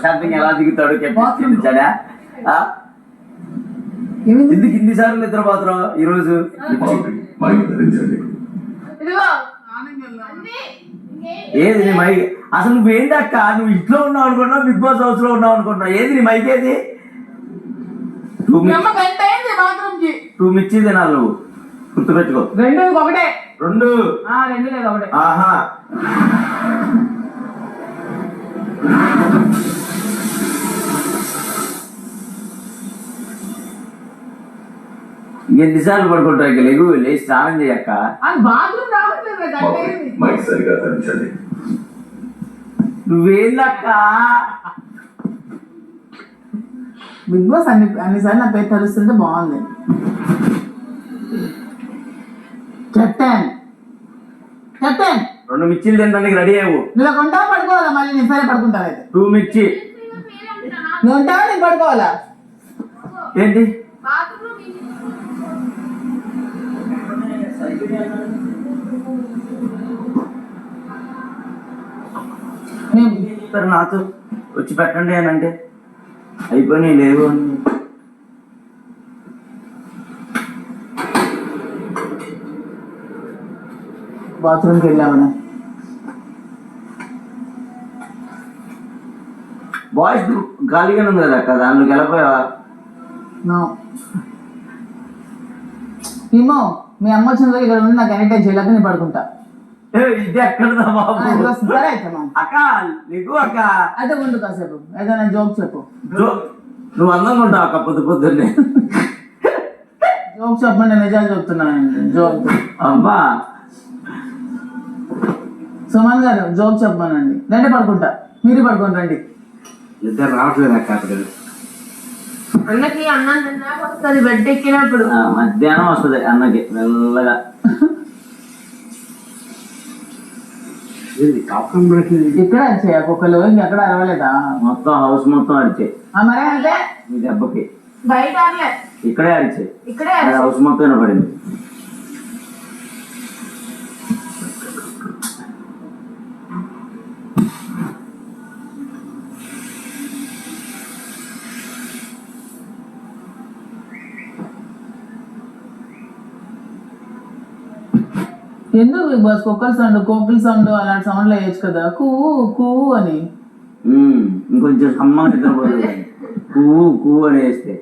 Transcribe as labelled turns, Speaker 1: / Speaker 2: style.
Speaker 1: Shopping ఎలా దిగుతాడు కిందించాడా ఎందుకు ఇన్ని సార్లు నిద్రపోతున్నావు ఈరోజు? ఏది నీ మైక్? అసలు నువ్వేంటి అక్క? నువ్వు ఇంట్లో ఉన్నావు అనుకుంటున్నావు, బిగ్ బాస్ హౌస్ లో ఉన్నావు అనుకుంటున్నావు. ఏది నీ మైక్? ఏది? 2 మిర్చి తినాలి నువ్వు, గుర్తుపెట్టుకో.
Speaker 2: 2 ఒకటే
Speaker 1: 2
Speaker 2: 2 లేదు ఒకటే.
Speaker 1: ఆహా ఎన్నిసార్లు పడుకుంటావు? ఇక లేగు, లేచి స్నానం చేయక్క. నువ్వేందక్క?
Speaker 2: బిగ్ బాస్ అన్నిసార్లు నా పేరు తెలుస్తుంటే బాగుంది. కెప్టెన్
Speaker 1: 2 మిర్చీలు తినడానికి రెడీ అయ్యావు.
Speaker 2: నువ్వు కొంటావా పడుకోవాలా? మళ్ళీ నేను సరే పడుకుంటావు అయితే.
Speaker 1: 2 మిర్చి
Speaker 2: నువ్వు ఉంటావా నేను పడుకోవాలా?
Speaker 1: ఏంటి? నాతో వచ్చి పెట్టండి అని అంటే అయిపోయినాయి లేవు అని.
Speaker 2: బాత్రూమ్కి వెళ్ళామని
Speaker 1: బాయ్స్ ఖాళీగానే ఉంది కదా అక్క, దానిలోకి వెళ్ళిపోయావా?
Speaker 2: ఏమో మీ అమ్మ వచ్చిన ఇక్కడ ఉండి నాకు ఎనీ టైం చేయలేక నేను పడుకుంటా.
Speaker 1: ఇది ఎక్కడదా బాబు?
Speaker 2: సరే అయితే
Speaker 1: అక్క నీకు అక్క
Speaker 2: అయితే ఉండు కాసేపు ఏదైనా జోక్ చెప్పు.
Speaker 1: నువ్వు అందంగా ఉంటావు అక్క పొద్దున్నే.
Speaker 2: జోక్ చెప్పండి, నిజాలు చెప్తున్నానండి. జోక్
Speaker 1: అమ్మా
Speaker 2: సుమన్ గారు జోక్ చెప్పానండి. రండి పడుకుంటా, మీరు పడుకోండి రండి.
Speaker 1: ఇద్దరు రావట్లేదు అక్క అక్కడ.
Speaker 2: అన్నకి అన్నం తిన్నాక వస్తుంది, బెడ్ ఎక్కినప్పుడు.
Speaker 1: మధ్యాహ్నం వస్తుంది అన్నకి మెల్లగా.
Speaker 2: ఇక్కడ అరిచాయి కుక్కలు, ఇంకెక్కడ అరవలేదా?
Speaker 1: మొత్తం హౌస్ మొత్తం అరిచాయి.
Speaker 2: మరే అంటే
Speaker 1: మీ దెబ్బకి
Speaker 2: బయట
Speaker 1: ఇక్కడే అరిచాయి,
Speaker 2: ఇక్కడే
Speaker 1: హౌస్ మొత్తం వినపడింది.
Speaker 2: ఎందుకు బిగ్ బాస్ కుక్కల సౌండ్, కోకిల సౌండ్ అలాంటి సౌండ్లు వేయచ్చు కదా, కూ కూ అని.
Speaker 1: ఇంకొంచెం అమ్మ నిద్రపోతుంది పువ్వు పువ్వు అని వేస్తే.